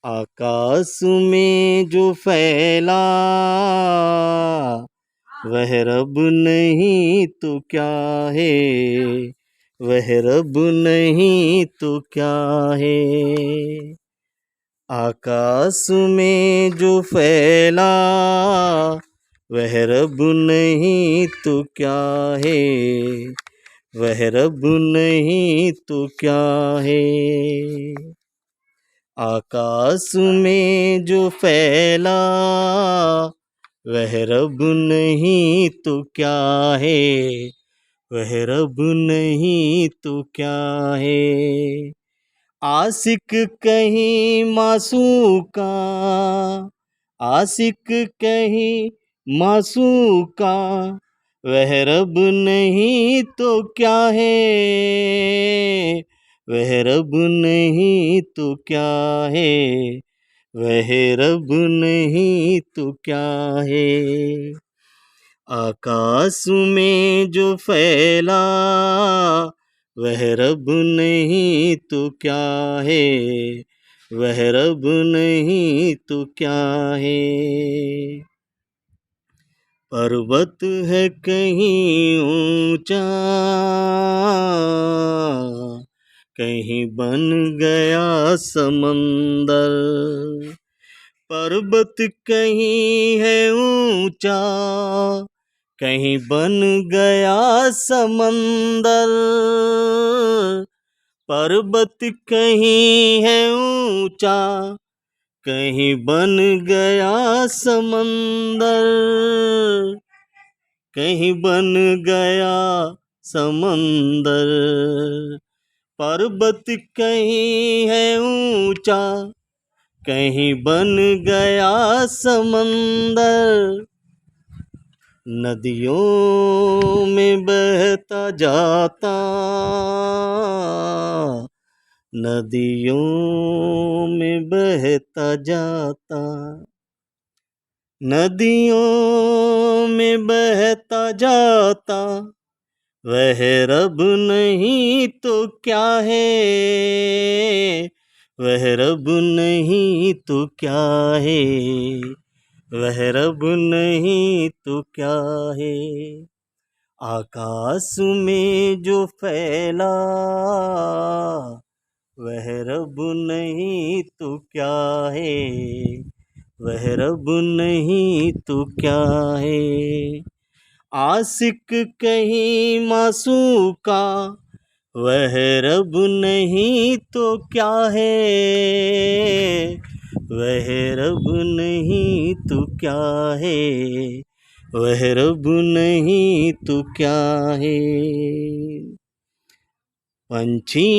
आकाश में जो फैला वह रब नहीं तो क्या है, वह रब नहीं तो क्या है। आकाश में जो फैला वह रब नहीं तो क्या है, वह रब नहीं तो क्या है। आकाश में जो फैला वह रब नहीं तो क्या है, वह रब नहीं तो क्या है। आशिक कहीं मासूम का, आशिक कहीं मासूम का, वह रब नहीं तो क्या है, वह रब नहीं तो क्या है, वह रब नहीं तो क्या है। आकाश में जो फैला वह रब नहीं तो क्या है, वह रब नहीं तो क्या है। पर्वत है कहीं ऊंचा, कहीं बन गया समंदर। पर्वत कहीं है ऊंचा, कहीं बन गया समंदर। पर्वत कहीं है ऊंचा, कहीं बन गया समंदर, कहीं बन गया समंदर। पर्वत कहीं है ऊंचा, कहीं बन गया समंदर। नदियों में बहता जाता, नदियों में बहता जाता, नदियों में बहता जाता, वह रब नहीं तो क्या है, वह रब नहीं तो क्या है, वह रब नहीं तो क्या है। आकाश में जो फैला वह रब नहीं तो क्या है, वह रब नहीं तो क्या है। आशिक कहीं मासूम का, वह रब नहीं तो क्या है, वह रब नहीं तो क्या है, वह रब नहीं तो क्या है। पंछी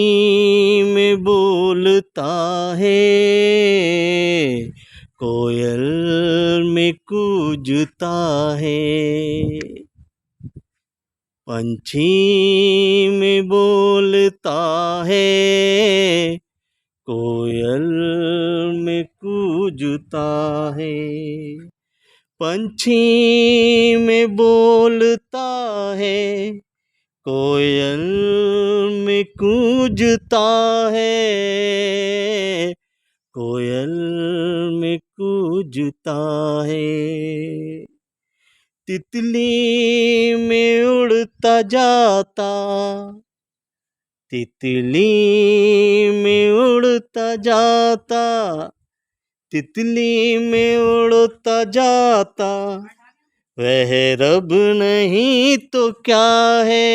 में बोलता है, कोयल में कूजता है। पंछी में बोलता है, कोयल में कूजता है। पंछी में बोलता है, कोयल में कूजता है, कोयल में कूजता है। तितली में उड़ता जाता, तितली में उड़ता जाता, तितली में उड़ता जाता, वह रब नहीं तो क्या है,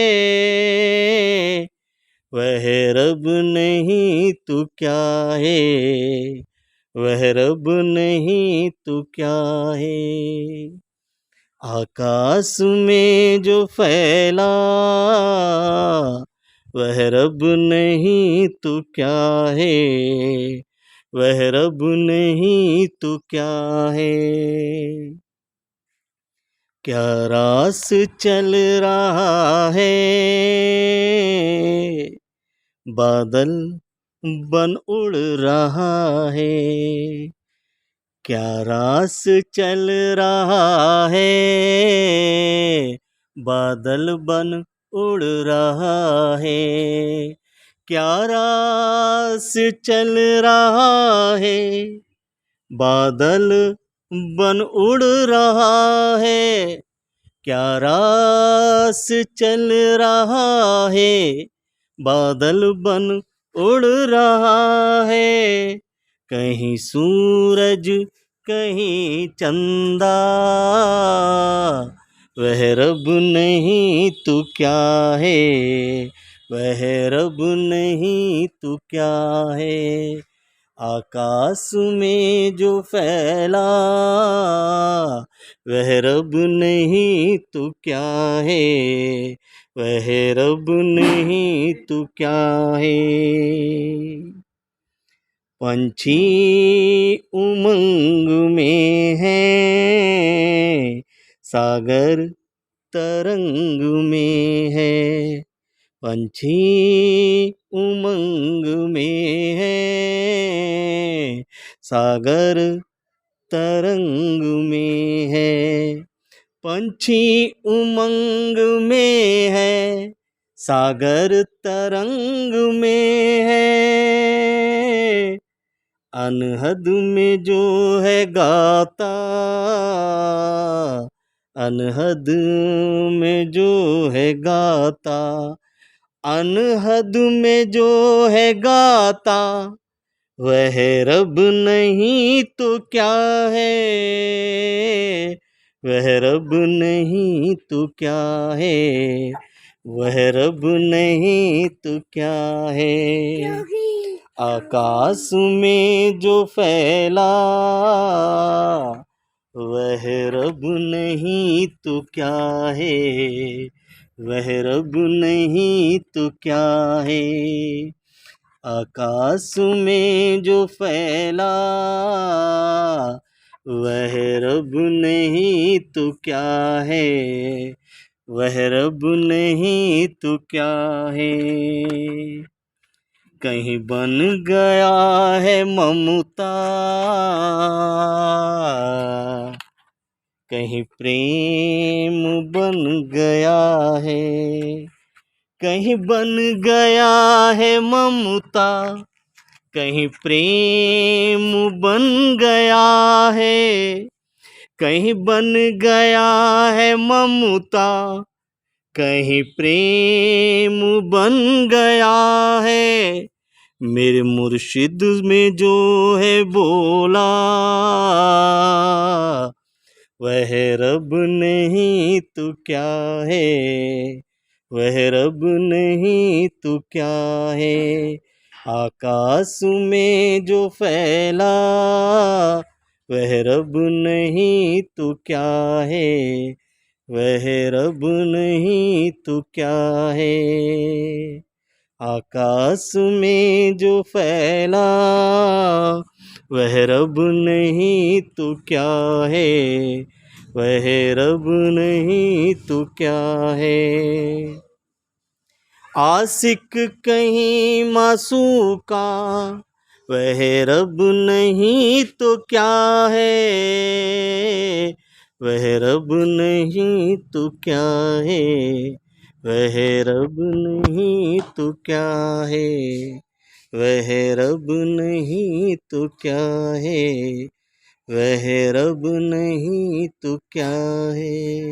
वह रब नहीं तो क्या है, वह रब नहीं तो क्या है। आकाश में जो फैला वह रब नहीं तो क्या है, वह रब नहीं तो क्या है। क्या रास चल रहा है, बादल बन उड़ रहा है। क्या रास चल रहा है, बादल बन उड़ रहा है। क्या रास चल रहा है, बादल बन उड़ रहा है। क्या रास चल रहा है, बादल बन उड़ रहा है। कहीं सूरज कहीं चंदा, वह रब नहीं तो क्या है, वह रब नहीं तो क्या है। आकाश में जो फैला, वह रब नहीं तो क्या है, वह रब नहीं तो क्या है। पंछी उमंग में है, सागर तरंग में है। पंछी उमंग में है, सागर तरंग में है। पंछी उमंग में है, सागर तरंग में है। अनहद में जो है गाता, अनहद में जो है गाता, अनहद में जो है गाता, वह रब नहीं तो क्या है, वह रब नहीं तो क्या है, वह रब नहीं तो क्या है। आकाश में जो फैला, वह रब नहीं तो क्या है, वह रब नहीं तो क्या है। आकाश में जो फैला, वह रब नहीं तो क्या है, वह रब नहीं तो क्या है। कहीं बन गया है ममता, कहीं प्रेम बन गया है। कहीं बन गया है ममता, कहीं प्रेम बन गया है। कहीं बन गया है ममता, कहीं प्रेम बन गया है। मेरे मुर्शिद में जो है बोला, वह रब नहीं तो क्या है, वह रब नहीं तो क्या है। आकाश में जो फैला, वह रब नहीं तो क्या है, वह रब नहीं तो क्या है। आकाश में जो फैला, वह रब नहीं तो क्या है, वह रब नहीं तो क्या है। आशिक कहीं मासूका, वह रब नहीं तो क्या है, वह रब नहीं तो क्या है, वह रब नहीं तो क्या है, वह रब नहीं तो क्या है, वह रब नहीं तो क्या है।